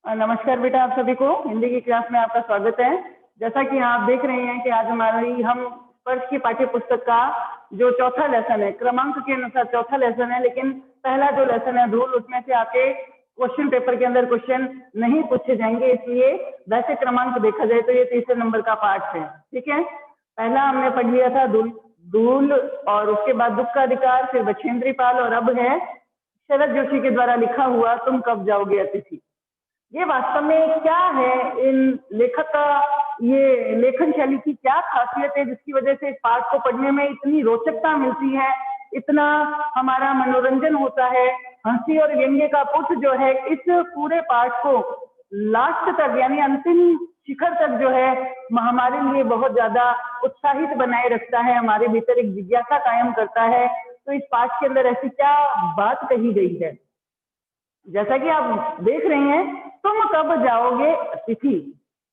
नमस्कार बेटा, आप सभी को हिंदी की क्लास में आपका स्वागत है। जैसा कि आप देख रहे हैं कि आज हम वर्ष की पाठ्य पुस्तक का जो चौथा लेसन है, क्रमांक के अनुसार चौथा लेसन है, लेकिन पहला जो लेसन है धूल, उसमें से आपके क्वेश्चन पेपर के अंदर क्वेश्चन नहीं पूछे जाएंगे, इसलिए वैसे क्रमांक देखा जाए तो ये तीसरे नंबर का पाठ है। ठीक है, पहला हमने पढ़ लिया था धूल और उसके बाद दुख का अधिकार, फिर बछेंद्री पाल, और अब है शरद जोशी के द्वारा लिखा हुआ तुम कब जाओगे अतिथि। ये वास्तव में क्या है, इन लेखक का ये लेखन शैली की क्या खासियत है जिसकी वजह से इस पाठ को पढ़ने में इतनी रोचकता मिलती है, इतना हमारा मनोरंजन होता है। हंसी और व्यंग्य का पुट जो है इस पूरे पाठ को लास्ट तक यानी अंतिम शिखर तक जो है हमारे लिए बहुत ज्यादा उत्साहित बनाए रखता है, हमारे भीतर एक जिज्ञासा कायम करता है। तो इस पाठ के अंदर ऐसी क्या बात कही गई है, जैसा कि आप देख रहे हैं, तुम कब जाओगे अतिथि,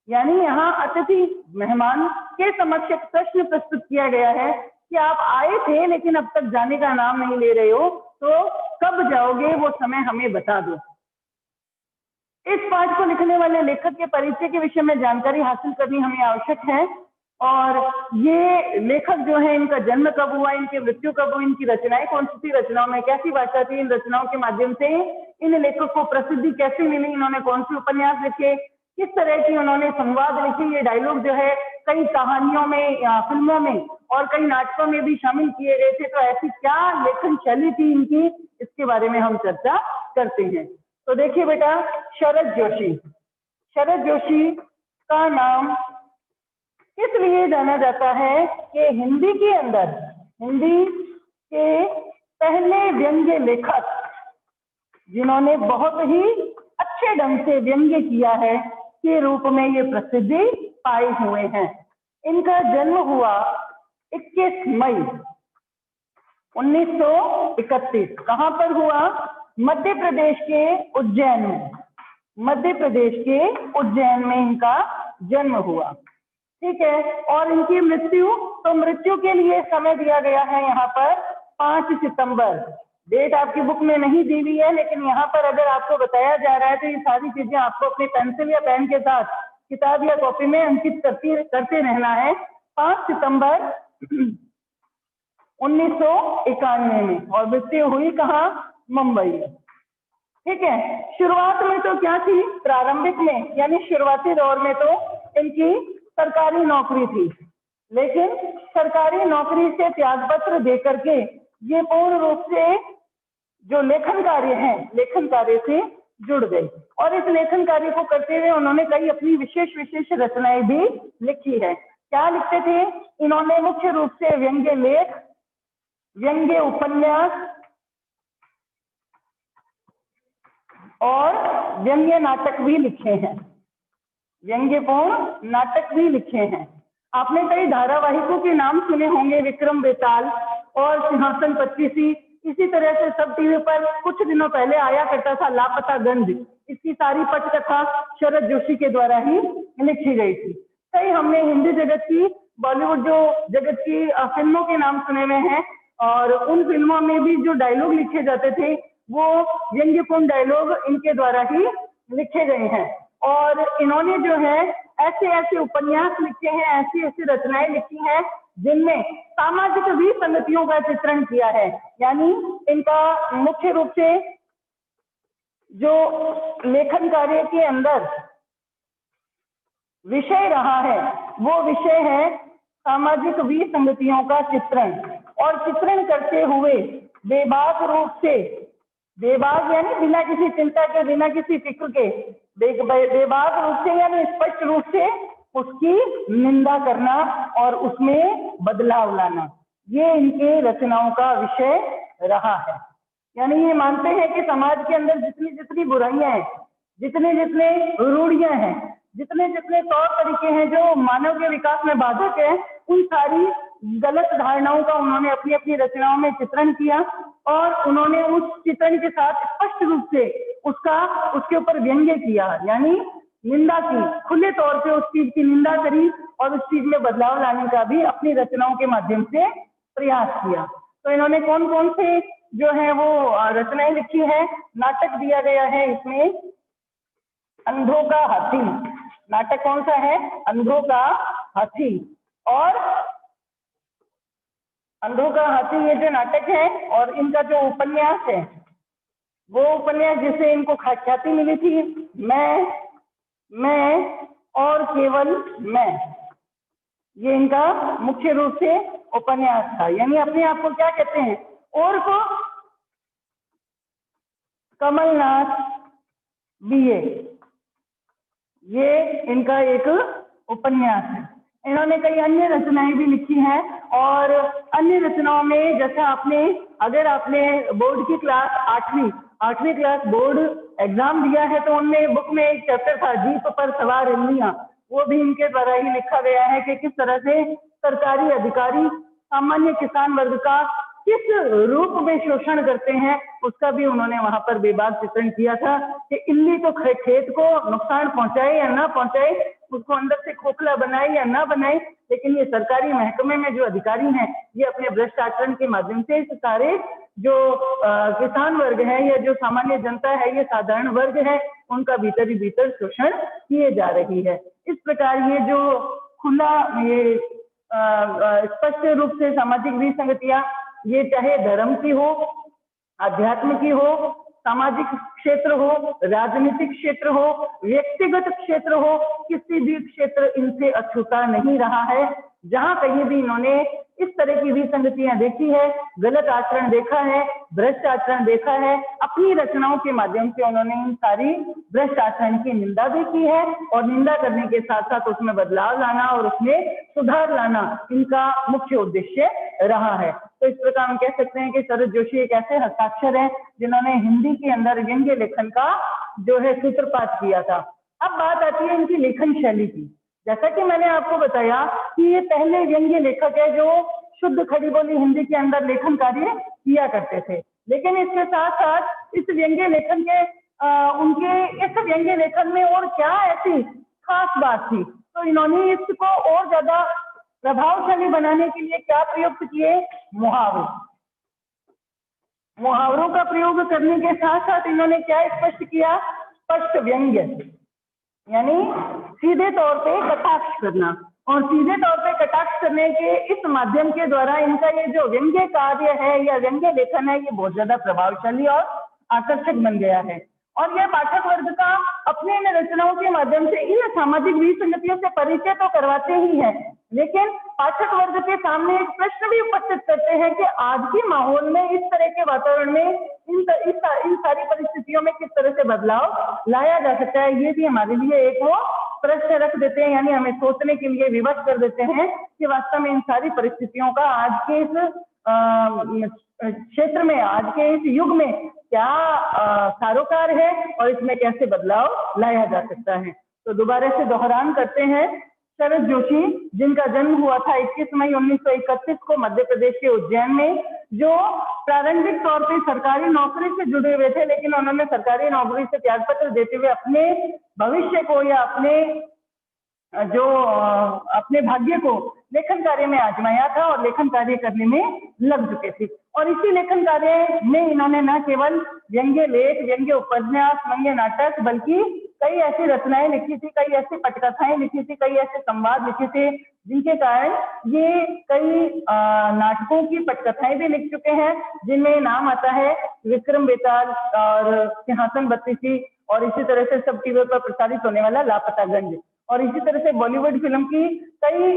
यानी यहाँ अतिथि मेहमान के समक्ष एक प्रश्न प्रस्तुत किया गया है कि आप आए थे लेकिन अब तक जाने का नाम नहीं ले रहे हो, तो कब जाओगे वो समय हमें बता दो। इस पाठ को लिखने वाले लेखक के परिचय के विषय में जानकारी हासिल करनी हमें आवश्यक है, और ये लेखक जो है, इनका जन्म कब हुआ, इनकी मृत्यु कब हुई, इनकी रचनाएं कौन सी थी, रचनाओं में कैसी भाषा थी, इन रचनाओं के माध्यम से इन लेखक को प्रसिद्धि कैसे मिली, इन्होंने कौन से उपन्यास लिखे, किस तरह की उन्होंने संवाद लिखे, ये डायलॉग जो है कई कहानियों में या फिल्मों में और कई नाटकों में भी शामिल किए गए थे। तो ऐसी क्या लेखन शैली थी इनकी, इसके बारे में हम चर्चा करते हैं। तो देखिए बेटा, शरद जोशी, शरद जोशी का नाम इसलिए जाना जाता है कि हिंदी के अंदर, हिंदी के पहले व्यंग्य लेखक जिन्होंने बहुत ही अच्छे ढंग से व्यंग्य किया है के रूप में ये प्रसिद्धि पाए हुए हैं। इनका जन्म हुआ 21 मई 1931। कहाँ पर हुआ? मध्य प्रदेश के उज्जैन में, मध्य प्रदेश के उज्जैन में इनका जन्म हुआ। ठीक है, और इनकी मृत्यु, तो मृत्यु के लिए समय दिया गया है यहाँ पर 5 सितंबर। डेट आपकी बुक में नहीं दी हुई है, लेकिन यहाँ पर अगर आपको बताया जा रहा है तो ये सारी चीजें आपको अपने पेंसिल या पेन के साथ किताब या कॉपी में अंकित करते रहना है। 5 सितंबर 1991 में, और मृत्यु हुई कहाँ? मुंबई। ठीक है, शुरुआत में तो क्या थी, प्रारंभिक में यानी शुरुआती दौर में तो इनकी सरकारी नौकरी थी, लेकिन सरकारी नौकरी से त्यागपत्र दे करके ये पूर्ण रूप से जो लेखन कार्य है, लेखन कार्य से जुड़ गई, और इस लेखन कार्य को करते हुए उन्होंने कई अपनी विशेष विशेष रचनाएं भी लिखी है। क्या लिखते थे इन्होंने? मुख्य रूप से व्यंग्य लेख, व्यंग्य उपन्यास और व्यंग्य नाटक भी लिखे हैं, व्यंग्यपूर्ण नाटक भी लिखे हैं। आपने कई धारावाहिकों के नाम सुने होंगे, विक्रम बेताल और सिंहासन 25। इसी तरह से सब टीवी पर कुछ दिनों पहले आया करता था लापता गंज, इसकी सारी पटकथा शरद जोशी के द्वारा ही लिखी गई थी। कई हमने हिंदी जगत की, बॉलीवुड जो जगत की फिल्मों के नाम सुने हुए हैं, और उन फिल्मों में भी जो डायलॉग लिखे जाते थे वो व्यंग्यपूर्ण डायलॉग इनके द्वारा ही लिखे गए हैं। और इन्होंने जो है ऐसे ऐसे उपन्यास लिखे हैं, ऐसी ऐसी रचनाएं लिखी हैं जिनमें सामाजिक विसंगतियों का चित्रण किया है। यानी इनका मुख्य रूप से जो लेखन कार्य के अंदर विषय रहा है वो विषय है सामाजिक विसंगतियों का चित्रण, और चित्रण करते हुए बेबाक रूप से, बेबाक यानी बिना किसी चिंता के, बिना किसी फिक्र के, बेबाक रूप से यानी स्पष्ट रूप से उसकी निंदा करना और उसमें बदलाव लाना, ये इनके रचनाओं का विषय रहा है। यानी ये मानते हैं कि समाज के अंदर जितनी जितनी बुराइयां हैं, जितने जितने रूढ़ियां हैं, जितने जितने तौर तरीके हैं जो मानव के विकास में बाधक है, उन सारी गलत धारणाओं का उन्होंने अपनी अपनी रचनाओं में चित्रण किया, और उन्होंने उस चित्रण के साथ स्पष्ट रूप से उसके ऊपर व्यंग्य किया, यानी निंदा की, खुले तौर पे उस चीज की निंदा करी और उस चीज में बदलाव लाने का भी अपनी रचनाओं के माध्यम से प्रयास किया। तो इन्होंने कौन कौन से जो है वो रचनाएं लिखी है। नाटक दिया गया है इसमें अंधों का हाथी। नाटक कौन सा है? अंधों का हाथी। और अंधों का हाथी ये जो नाटक है, और इनका जो उपन्यास है, वो उपन्यास जिसे इनको ख्याति मिली थी, मैं और केवल मैं, ये इनका मुख्य रूप से उपन्यास था। यानी अपने आप को क्या कहते हैं? और को कमलनाथ बीए, ये इनका एक उपन्यास है। इन्होंने कई अन्य रचनाएं भी लिखी हैं, और अन्य रचनाओं में जैसा अगर आपने बोर्ड की क्लास आठवीं क्लास बोर्ड एग्जाम दिया है, तो उनमें बुक में एक चैप्टर था जीप पर सवार इल्लियां, वो भी इनके द्वारा ही लिखा गया है कि किस तरह से सरकारी अधिकारी सामान्य किसान वर्ग का किस रूप में शोषण करते हैं, उसका भी उन्होंने वहां पर बेबाक चित्रण किया था कि इल्ली तो खेत को नुकसान पहुंचाए या ना पहुंचाए, उसको अंदर से खोखला बनाए या ना बनाए, लेकिन ये सरकारी महकमे में जो अधिकारी हैं, ये अपने भ्रष्ट आचरण के माध्यम से इस सारे जो किसान वर्ग है या जो सामान्य जनता है, ये साधारण वर्ग है, उनका भीतर ही भीतर शोषण किए जा रही है। इस प्रकार ये जो खुला ये स्पष्ट रूप से सामाजिक विसंगतियां, ये चाहे धर्म की हो, अध्यात्म की हो, सामाजिक क्षेत्र हो, राजनीतिक क्षेत्र हो, व्यक्तिगत क्षेत्र हो, किसी भी क्षेत्र इनसे अछूता नहीं रहा है। जहां कहीं भी इन्होंने इस तरह की विसंगतियां देखी है, गलत आचरण देखा है, भ्रष्ट आचरण देखा है, अपनी रचनाओं के माध्यम से उन्होंने इन सारी भ्रष्ट आचरण की निंदा भी की है, और निंदा करने के साथ साथ उसमें बदलाव लाना और उसमें सुधार लाना इनका मुख्य उद्देश्य रहा है। तो इस प्रकार हम कह सकते हैं कि शरद जोशी एक ऐसे हस्ताक्षर है जिन्होंने हिंदी के अंदर व्यंग्य लेखन का जो है सूत्रपात किया था। अब बात आती है इनकी लेखन शैली की। जैसा कि मैंने आपको बताया कि ये पहले व्यंग्य लेखक है जो शुद्ध खड़ी बोली हिंदी के अंदर लेखन कार्य किया करते थे, लेकिन इसके साथ साथ इस व्यंग्य लेखन के उनके इस व्यंग्य लेखन में और क्या ऐसी खास बात थी, तो इन्होंने इसको और ज्यादा प्रभावशाली बनाने के लिए क्या प्रयुक्त किए? मुहावरे। मुहावरों का प्रयोग करने के साथ साथ इन्होंने क्या स्पष्ट किया? स्पष्ट व्यंग्य, यानी सीधे तौर पे कटाक्ष करना, और सीधे तौर पे कटाक्ष करने के इस माध्यम के द्वारा इनका ये जो व्यंग्य कार्य है या व्यंग्य लेखन है, ये बहुत ज्यादा प्रभावशाली और आकर्षक बन गया है। और यह पाठक वर्ग का अपने इन रचनाओं के माध्यम से इन सामाजिक विसंगतियों से परिचय तो करवाते ही है, लेकिन पाठक वर्ग के सामने एक प्रश्न भी उपस्थित करते हैं कि आज के माहौल में, इस तरह के वातावरण में, इन सारी परिस्थितियों में किस तरह से बदलाव लाया जा सकता है। ये भी हमारे लिए एक वो प्रश्न रख देते हैं, यानी हमें सोचने के लिए विवश कर देते हैं कि वास्तव में इन सारी परिस्थितियों का आज के इस क्षेत्र में, आज के इस युग में क्या सारोकार है और इसमें कैसे बदलाव लाया जा सकता है। तो दोबारा से दोहरान करते हैं, शरद जोशी जिनका जन्म हुआ था 21 मई 1931 को मध्य प्रदेश के उज्जैन में, जो प्रारंभिक तौर पे सरकारी नौकरी से जुड़े हुए थे, लेकिन उन्होंने सरकारी नौकरी से त्यागपत्र देते हुए अपने भविष्य को या अपने भाग्य को लेखन कार्य में आजमाया था और लेखन कार्य करने में लग चुके थे। और इसी लेखन कार्य में इन्होंने न केवल व्यंग्य लेख, व्यंग्य उपन्यास, व्यंग्य नाटक, बल्कि कई ऐसी रचनाएं लिखी थी, कई ऐसी पटकथाएं लिखी थी, कई ऐसे संवाद लिखे थे, जिनके कारण ये कई नाटकों की पटकथाएं भी लिख चुके हैं, जिनमें नाम आता है विक्रम बेताल और सिंहासन बत्तीसी, और इसी तरह से सब टीवी पर प्रसारित होने वाला लापतागंज, और इसी तरह से बॉलीवुड फिल्म की कई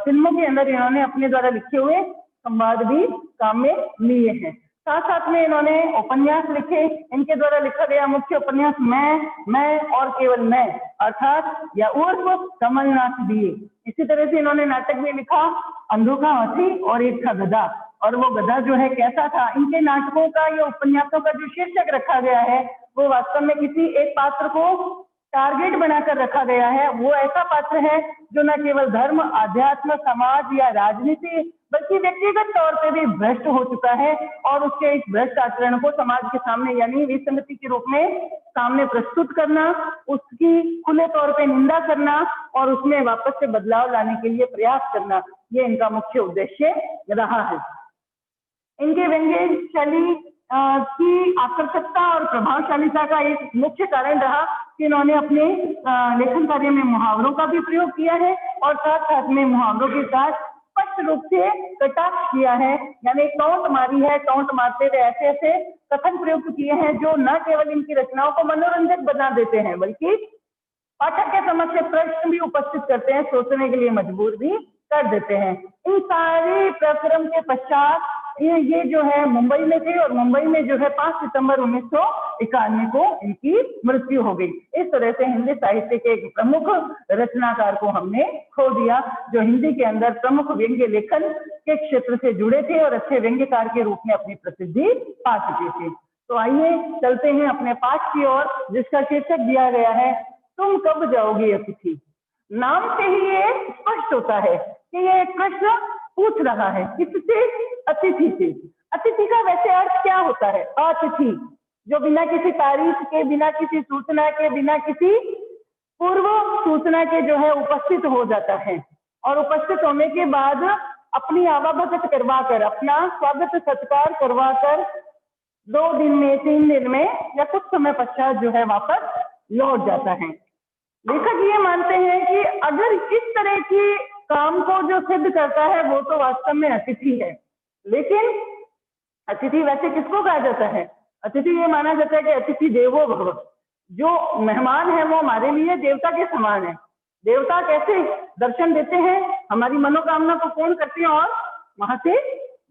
फिल्मों के अंदर इन्होंने अपने द्वारा लिखे हुए संवाद भी काम में लिए हैं। साथ साथ में इन्होंने उपन्यास लिखे। इनके द्वारा लिखा गया मुख्य उपन्यास मैं और केवल मैं, अर्थात या उर्फ कमलनाथ बीए। इसी तरह से इन्होंने नाटक भी लिखा, अंधों का हाथी और एक था गधा, और वो गधा जो है कैसा था। इनके नाटकों का या उपन्यासों का जो शीर्षक रखा गया है, वो वास्तव में किसी एक पात्र को टारगेट बनाकर रखा गया है। वो ऐसा पात्र है जो न केवल धर्म, आध्यात्म, समाज या राजनीति, बल्कि व्यक्तिगत तौर पे भी भ्रष्ट हो चुका है, और उसके इस भ्रष्ट आचरण को समाज के सामने यानी विसंगति के रूप में सामने प्रस्तुत करना, उसकी खुले तौर पे निंदा करना और उसमें वापस से बदलाव लाने के लिए प्रयास करना, ये इनका मुख्य उद्देश्य रहा है। इनके व्यंग्य शैली की आकर्षकता और प्रभावशालीता का एक मुख्य कारण रहा कि इन्होंने अपने लेखन कार्य में मुहावरों का भी प्रयोग किया है और साथ साथ में मुहावरों के साथ स्पष्ट रूप से कटाक्ष किया है, यानी टोंट मारी है। टोंट मारते हुए ऐसे ऐसे कथन प्रयुक्त किए हैं जो न केवल इनकी रचनाओं को मनोरंजक बना देते हैं बल्कि पाठक के समक्ष प्रश्न भी उपस्थित करते हैं, सोचने के लिए मजबूर भी कर देते हैं। इन सारे प्रक्रम के पश्चात ये जो है मुंबई में थे और मुंबई में जो है 5 सितंबर 1991 को इनकी मृत्यु हो गई। इस तरह से हिंदी साहित्य के एक प्रमुख रचनाकार को हमने खो दिया, जो हिंदी के अंदर प्रमुख व्यंग्य लेखन के क्षेत्र से जुड़े थे और अच्छे व्यंग्यकार के रूप में अपनी प्रसिद्धि पा चुके थे। तो आइए चलते हैं अपने पाठ की ओर, जिसका शीर्षक दिया गया है तुम कब जाओगी अतिथि। नाम से ही ये स्पष्ट होता है कि ये एक प्रश्न पूछ रहा है, किससे? अतिथि से। अतिथि का वैसे अर्थ क्या होता है? अतिथि, जो बिना किसी तारीख के, बिना किसी सूचना के, बिना किसी पूर्व सूचना के जो है उपस्थित हो जाता है और उपस्थित होने के बाद अपनी आवाभगत करवाकर, अपना स्वागत सत्कार करवाकर 2 दिन में, 3 दिन में या कुछ समय पश्चात जो है वापस लौट जाता है। लेखक ये मानते हैं कि अगर इस तरह की काम को जो सिद्ध करता है वो तो वास्तव में अतिथि है। लेकिन अतिथि वैसे किसको कहा जाता है? अतिथि ये माना जाता है कि अतिथि देवो भव, जो मेहमान है वो हमारे लिए देवता के समान है। देवता कैसे दर्शन देते हैं, हमारी मनोकामना को पूर्ण करते हैं और वहां से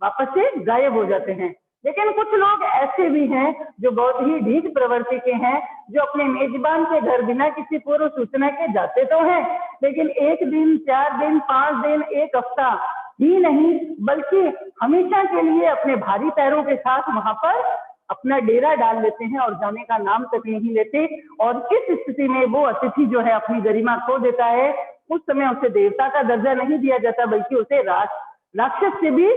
वापस से गायब हो जाते हैं। लेकिन कुछ लोग ऐसे भी हैं जो बहुत ही ढीठ प्रवृत्ति के हैं, जो अपने मेजबान के घर बिना किसी पूर्व सूचना के जाते तो हैं, लेकिन 1 दिन, 4 दिन, 5 दिन, 1 हफ्ता ही नहीं बल्कि हमेशा के लिए अपने भारी पैरों के साथ वहां पर अपना डेरा डाल लेते हैं और जाने का नाम तक नहीं लेते। और इस स्थिति में वो अतिथि जो है अपनी गरिमा खो देता है। उस समय उसे देवता का दर्जा नहीं दिया जाता बल्कि उसे राक्षस से भी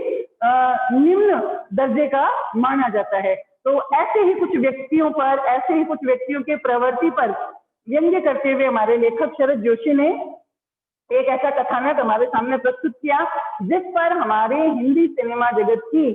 निम्न दर्जे का माना जाता है। तो ऐसे ही कुछ व्यक्तियों पर, ऐसे ही कुछ व्यक्तियों के प्रवृत्ति पर व्यंग्य करते हुए हमारे लेखक शरद जोशी ने एक ऐसा कथानक हमारे सामने प्रस्तुत किया जिस पर हमारे हिंदी सिनेमा जगत की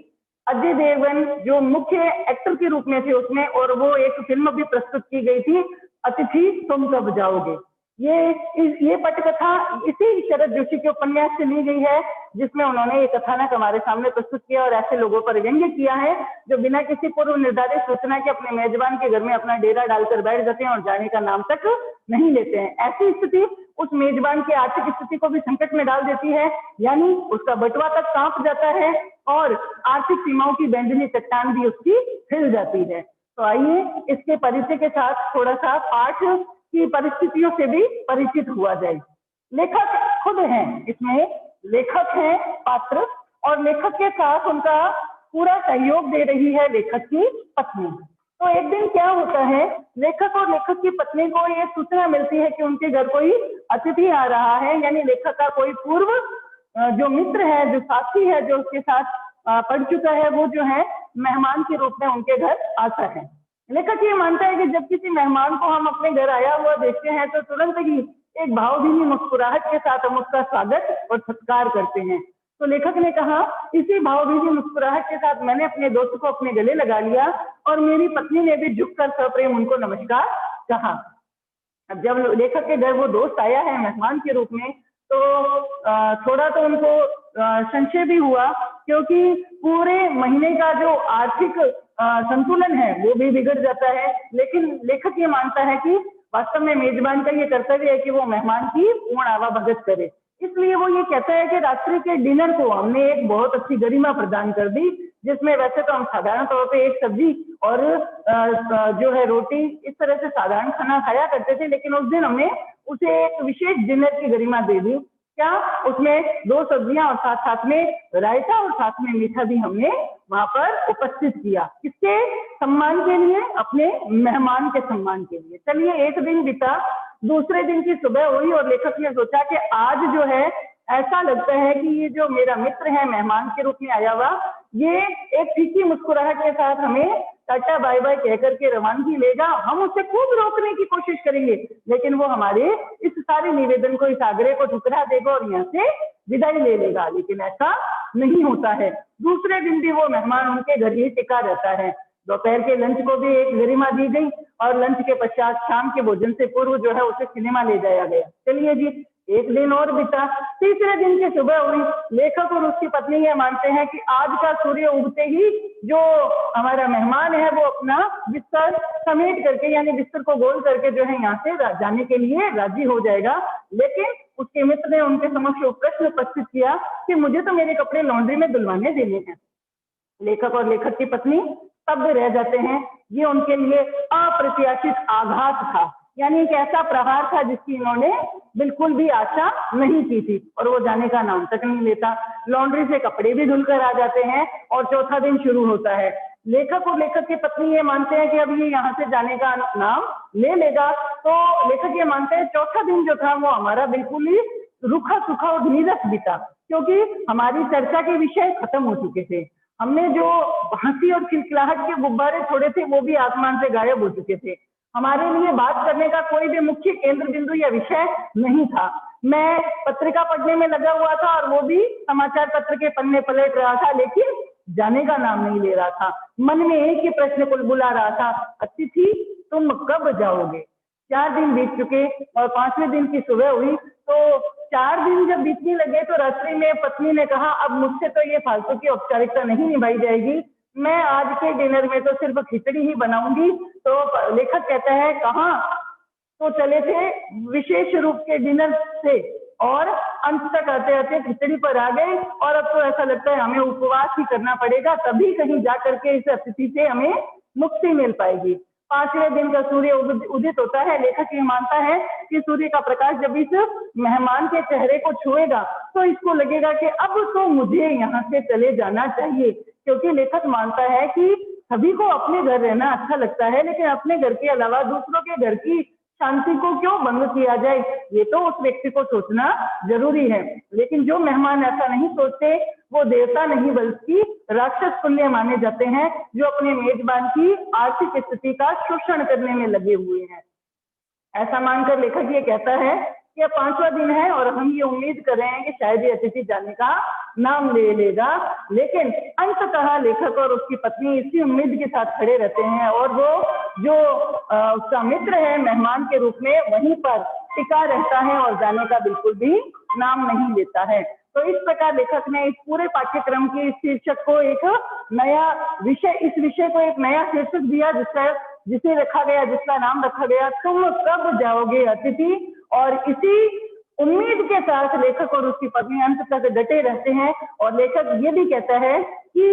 अजय देवगन जो मुख्य एक्टर के रूप में थे उसमें, और वो एक फिल्म भी प्रस्तुत की गई थी, अतिथि तुम कब जाओगे। ये पटकथा इसी शरद जोशी के उपन्यास से ली गई है, जिसमें उन्होंने ये कथानक हमारे सामने प्रस्तुत किया और ऐसे लोगों पर व्यंग्य किया है जो बिना किसी पूर्व निर्धारित सूचना के अपने मेजबान के घर में अपना डेरा डालकर बैठ जाते हैं और जाने का नाम तक नहीं लेते हैं। ऐसी स्थिति उस मेजबान की आर्थिक स्थिति को भी संकट में डाल देती है, यानी उसका बटुआ तक कांप जाता है और आर्थिक सीमाओं की बैंजनी चट्टान भी उसकी हिल जाती है। तो आइए इसके परिचय के साथ थोड़ा सा पाठ की परिस्थितियों से भी परिचित हुआ जाए। लेखक खुद हैं, इसमें लेखक हैं पात्र, और लेखक के साथ उनका पूरा सहयोग दे रही है लेखक की पत्नी। तो एक दिन क्या होता है, लेखक और लेखक की पत्नी को ये सूचना मिलती है कि उनके घर कोई अतिथि आ रहा है, यानी लेखक का कोई पूर्व जो मित्र है, जो साथी है, जो उसके साथ पढ़ चुका है, वो जो है मेहमान के रूप में उनके घर आता है। लेखक ये मानता है कि जब किसी मेहमान को हम अपने घर आया हुआ देखते हैं तो तुरंत ही एक भावभीनी मुस्कुराहट के साथ हम उसका स्वागत और सत्कार करते हैं। तो लेखक ने कहा, इसी भावभीनी मुस्कुराहट के साथ मैंने अपने दोस्त को अपने गले लगा लिया और मेरी पत्नी ने भी झुककर सप्रेम उनको नमस्कार कहा। अब जब लेखक के घर वो दोस्त आया है मेहमान के रूप में, तो थोड़ा तो उनको संशय भी हुआ, क्योंकि पूरे महीने का जो आर्थिक संतुलन है वो भी बिगड़ जाता है। लेकिन लेखक ये मानता है कि वास्तव में मेजबान का ये कर्तव्य है कि वो मेहमान की पूर्ण आवाभगत करे। इसलिए वो ये कहता है कि रात्रि के डिनर को हमने एक बहुत अच्छी गरिमा प्रदान कर दी, जिसमें वैसे तो हम साधारण तौर पे एक सब्जी और जो है रोटी, इस तरह से साधारण खाना खाया करते थे, लेकिन उस दिन हमने उसे एक विशेष डिनर की गरिमा दे दी। क्या उसमें 2 सब्जियां और साथ साथ में रायता और साथ में मीठा भी हमने वहां पर उपस्थित किया। किसके सम्मान के लिए? अपने मेहमान के सम्मान के लिए। चलिए, एक दिन बीता, दूसरे दिन की सुबह हुई और लेखक ने सोचा कि आज जो है ऐसा लगता है कि ये जो मेरा मित्र है मेहमान के रूप में आया हुआ, ये एक फीकी मुस्कुराहट के साथ हमें टाटा बाय बाय कहकर के रवानगी लेगा। हम उसे खूब रोकने की कोशिश करेंगे, लेकिन वो हमारे इस सारे निवेदन को, इस आग्रह को ठुकरा देगा और यहाँ से विदाई ले लेगा, लेकिन ऐसा नहीं होता है। दूसरे दिन भी वो मेहमान उनके घर ही टिका रहता है। दोपहर के लंच को भी एक गरिमा दी गई और लंच के पश्चात शाम के भोजन से पूर्व जो है उसे सिनेमा ले जाया गया। चलिए जी, एक दिन और बीता। तीसरे दिन की सुबह हुई। लेखक और उसकी पत्नी ये मानते हैं कि आज का सूर्य उगते ही जो हमारा मेहमान है वो अपना बिस्तर समेट करके, यानी बिस्तर को गोल करके जो है यहाँ से जाने के लिए राजी हो जाएगा। लेकिन उसके मित्र ने उनके समक्ष प्रश्न उपस्थित किया कि मुझे तो मेरे कपड़े लॉन्ड्री में धुलवाने देने हैं। लेखक और लेखक की पत्नी स्तब्ध रह जाते हैं। ये उनके लिए अप्रत्याशित आघात था, यानी एक ऐसा प्रहार था जिसकी इन्होंने बिल्कुल भी आशा नहीं की थी, और वो जाने का नाम तक नहीं लेता। लॉन्ड्री से कपड़े भी धुलकर आ जाते हैं और चौथा दिन शुरू होता है। लेखक और लेखक की पत्नी ये मानते हैं कि अब ये यहाँ से जाने का नाम ले लेगा, तो लेखक ये मानते हैं चौथा दिन जो था वो हमारा बिल्कुल ही रूखा सूखा और नीरस बीता, क्योंकि हमारी चर्चा के विषय खत्म हो चुके थे। हमने जो हंसी और खिलखिलाहट के गुब्बारे छोड़े थे वो भी आसमान से गायब हो चुके थे। हमारे लिए बात करने का कोई भी मुख्य केंद्र बिंदु या विषय नहीं था। मैं पत्रिका पढ़ने में लगा हुआ था और वो भी समाचार पत्र के पन्ने पलट रहा था, लेकिन जाने का नाम नहीं ले रहा था। मन में एक ही प्रश्न को बुला रहा था, अतिथि तुम कब जाओगे? 4 दिन बीत चुके और 5वें दिन की सुबह हुई। तो 4 दिन जब बीतने लगे तो रात्रि में पत्नी ने कहा, अब मुझसे तो ये फालतू की औपचारिकता नहीं निभाई जाएगी, मैं आज के डिनर में तो सिर्फ खिचड़ी ही बनाऊंगी। तो लेखक कहता है, कहाँ तो चले थे विशेष रूप के डिनर से, और अंत तक आते आते खिचड़ी पर आ गए, और अब तो ऐसा लगता है हमें उपवास ही करना पड़ेगा, तभी कहीं जा करके इस अतिथि से हमें मुक्ति मिल पाएगी। 5वें दिन का सूर्य उदित होता है। लेखक ये मानता है कि सूर्य का प्रकाश जब इस मेहमान के चेहरे को छुएगा तो इसको लगेगा कि अब तो मुझे यहाँ से चले जाना चाहिए, क्योंकि लेखक मानता है कि सभी को अपने घर रहना अच्छा लगता है, लेकिन अपने घर के अलावा दूसरों के घर की शांति को क्यों भंग किया जाए, ये तो उस व्यक्ति को सोचना जरूरी है। लेकिन जो मेहमान ऐसा नहीं सोचते वो देवता नहीं बल्कि राक्षस तुल्य माने जाते हैं, जो अपने मेजबान की आर्थिक स्थिति का शोषण करने में लगे हुए हैं। ऐसा मानकर लेखक ये कहता है कि 5वां दिन है और हम ये उम्मीद कर रहे हैं कि शायद ये अतिथि जाने का नाम ले लेगा, लेकिन अंततः लेखक और उसकी पत्नी इसी उम्मीद के साथ खड़े रहते हैं, और वो जो उसका मित्र है मेहमान के रूप में वहीं पर टिका रहता है और जाने का बिल्कुल भी नाम नहीं लेता है। तो इस प्रकार लेखक ने इस पूरे पाठ्यक्रम की इस शीर्षक को एक नया विषय, इस विषय को एक नया शीर्षक दिया, जिसे रखा गया, जिसका नाम रखा गया, तुम कब जाओगे अतिथि। और इसी उम्मीद के साथ लेखक और उसकी पत्नी अंत तक डटे रहते हैं। और लेखक ये भी कहता है कि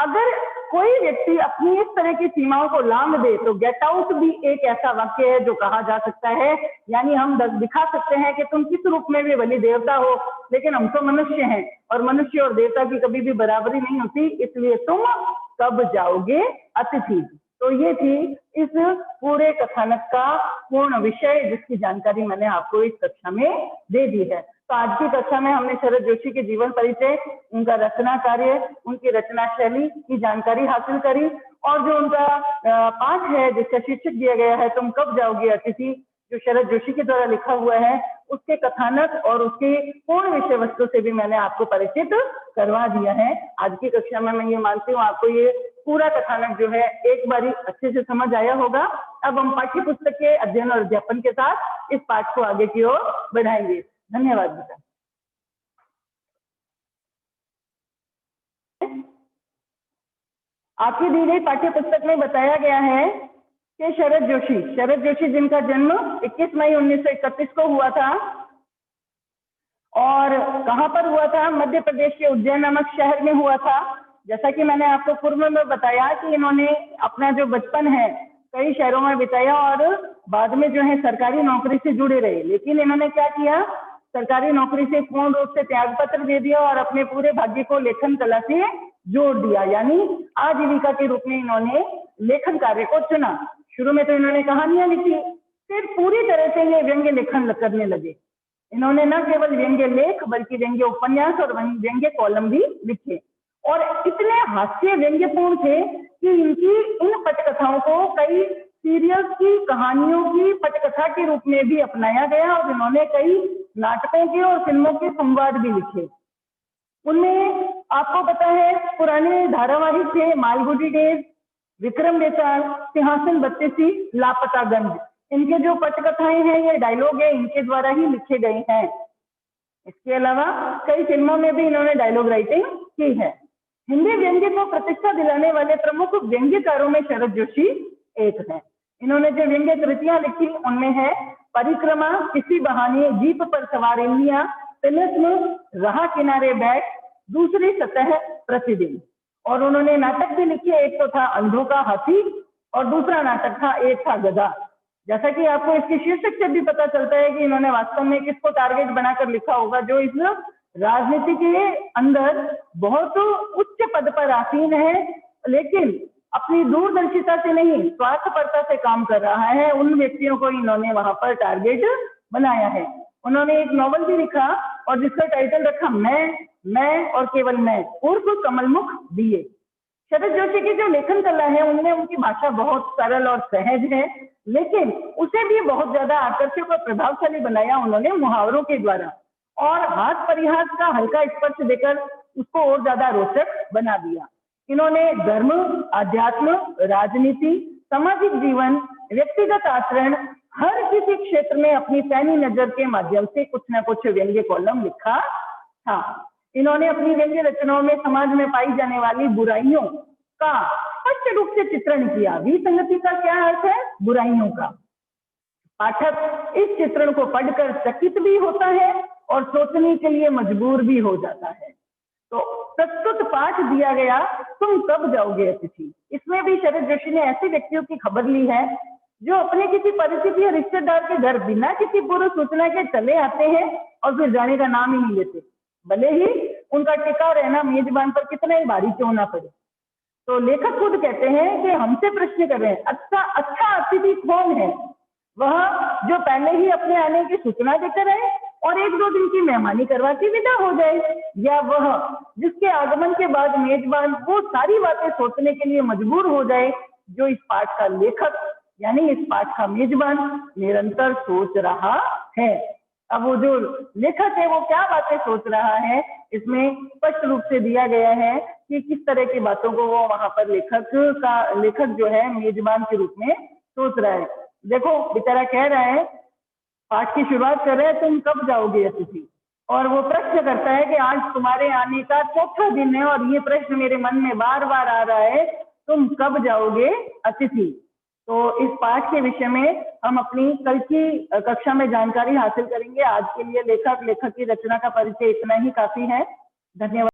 अगर कोई व्यक्ति अपनी इस तरह की सीमाओं को लांघ दे तो गेट आउट भी एक ऐसा वाक्य है जो कहा जा सकता है, यानी हम दिखा सकते हैं कि तुम किस रूप में भी भली देवता हो, लेकिन हम तो मनुष्य हैं और मनुष्य और देवता की कभी भी बराबरी नहीं होती, इसलिए तुम कब जाओगे अतिथि। तो ये थी इस पूरे कथानक का पूर्ण विषय, जिसकी जानकारी मैंने आपको इस कक्षा में दे दी है। तो आज की कक्षा में हमने शरद जोशी के जीवन परिचय, उनका रचना कार्य, उनकी रचना शैली की जानकारी हासिल करी, और जो उनका पाठ है जिसका शीर्षक दिया गया है तुम कब जाओगे अतिथि, जो शरद जोशी के द्वारा लिखा हुआ है, उसके कथानक और उसके पूर्ण विषय वस्तु से भी मैंने आपको परिचित करवा दिया है। आज की कक्षा में मैं ये मानती हूँ आपको ये पूरा कथानक जो है एक बारी अच्छे से समझ आया होगा। अब हम पाठ्य पुस्तक के अध्ययन और अध्यापन के साथ इस पाठ को आगे की ओर बढ़ाएंगे। धन्यवाद बेटा। आपकी दी गई पाठ्य पुस्तक में बताया गया है कि शरद जोशी जिनका जन्म 21 मई 1931 को हुआ था, और कहाँ पर हुआ था? मध्य प्रदेश के उज्जैन नामक शहर में हुआ था। जैसा कि मैंने आपको पूर्व में बताया कि इन्होंने अपना जो बचपन है कई शहरों में बिताया और बाद में जो है सरकारी नौकरी से जुड़े रहे, लेकिन इन्होंने क्या किया, सरकारी नौकरी से पूर्ण रूप से त्याग पत्र दे दिया और अपने पूरे भाग्य को लेखन कला से जोड़ दिया, यानी आजीविका के रूप में इन्होंने लेखन कार्य को चुना। शुरू में तो इन्होंने कहानियां लिखी, फिर पूरी तरह से ये व्यंग्य लेखन करने लगे। इन्होंने न केवल व्यंग्य लेख बल्कि व्यंग्य उपन्यास और व्यंग्य कॉलम भी लिखे, और इतने हास्य व्यंग्यपूर्ण थे कि इनकी इन पटकथाओं को कई सीरियल्स की कहानियों की पटकथा के रूप में भी अपनाया गया, और इन्होंने कई नाटकों के और फिल्मों के संवाद भी लिखे। उनमें आपको पता है पुराने धारावाहिक थे मालगुडी डेज, विक्रम बेताल, सिंहासन बत्तीसी, लापता गंज। इनके जो पटकथाएं हैं, ये डायलॉग है, इनके द्वारा ही लिखे गए हैं। इसके अलावा कई फिल्मों में भी इन्होंने डायलॉग राइटिंग की है। हिंदी व्यंग्य को प्रतिष्ठा दिलाने वाले प्रमुख व्यंग्यकारों में शरद जोशी एक है। इन्होंने जो व्यंग्य कृतियां लिखी उनमें है परिक्रमा, किसी बहाने, जीप पर सवार इंडिया, तिलिस्म, राह किनारे बैठ, दूसरी सतह, प्रतिदिन। और उन्होंने नाटक भी लिखे, एक तो था अंधों का हाथी और दूसरा नाटक था एक था गधा। जैसा कि आपको इसके शीर्षक से भी पता चलता है कि इन्होंने वास्तव में किसको टारगेट बनाकर लिखा होगा, जो इस राजनीति के अंदर बहुत उच्च पद पर आसीन है, लेकिन अपनी दूरदर्शिता से नहीं स्वार्थपरता से काम कर रहा है। उन व्यक्तियों को इन्होंने वहां पर टारगेट बनाया है। उन्होंने एक नॉवल भी लिखा और जिसका टाइटल रखा मैं और केवल मैं, उर्फ कमलमुख बीए। शरद जोशी की जो लेखन कला है उनमें उनकी भाषा बहुत सरल और सहज है, लेकिन उसे भी बहुत ज्यादा आकर्षक और प्रभावशाली बनाया उन्होंने मुहावरों के द्वारा, और हाथ परिहास का हल्का स्पर्श देकर उसको और ज्यादा रोचक बना दिया। इन्होंने धर्म, अध्यात्म, राजनीति, सामाजिक जीवन, व्यक्तिगत आचरण, हर किसी क्षेत्र में अपनी पैनी नजर के माध्यम से कुछ न कुछ व्यंग्य कॉलम लिखा था। इन्होंने अपनी व्यंग्य रचनाओं में समाज में पाई जाने वाली बुराइयों का स्पष्ट रूप से चित्रण किया। विसंगति का क्या अर्थ है? बुराइयों का। पाठक इस चित्रण को पढ़कर चकित भी होता है और सोचने के लिए मजबूर भी हो जाता है। तो प्रस्तुत पाठ दिया गया, तुम कब जाओगे अतिथि। इसमें भी शरद जोशी ने ऐसे व्यक्तियों की खबर ली है जो अपने किसी परिचित या रिश्तेदार के घर बिना किसी पूर्व सूचना के चले आते हैं और फिर जाने का नाम ही नहीं लेते, भले ही उनका टिका रहना मेजबान पर कितना ही भारी क्यों ना पड़े। तो लेखक खुद कहते हैं कि हमसे प्रश्न कर रहे हैं, अच्छा अतिथि कौन है? वह जो पहले ही अपने आने की सूचना देकर आए और एक दो दिन की मेहमानी करवा के विदा हो जाए, या वह जिसके आगमन के बाद मेजबान वो सारी बातें सोचने के लिए मजबूर हो जाए जो इस पाठ का लेखक यानी इस पाठ का मेजबान निरंतर सोच रहा है। अब वो जो लेखक है वो क्या बातें सोच रहा है, इसमें स्पष्ट रूप से दिया गया है कि किस तरह की बातों को वो वहां पर लेखक जो है मेजबान के रूप में सोच रहा है। देखो बेचारा कह रहा है, पाठ की शुरुआत कर रहे हैं, तुम कब जाओगे अतिथि, और वो प्रश्न करता है कि आज तुम्हारे आने का चौथा दिन है और ये प्रश्न मेरे मन में बार बार आ रहा है, तुम कब जाओगे अतिथि। तो इस पाठ के विषय में हम अपनी कल की कक्षा में जानकारी हासिल करेंगे। आज के लिए लेखक की रचना का परिचय इतना ही काफी है। धन्यवाद।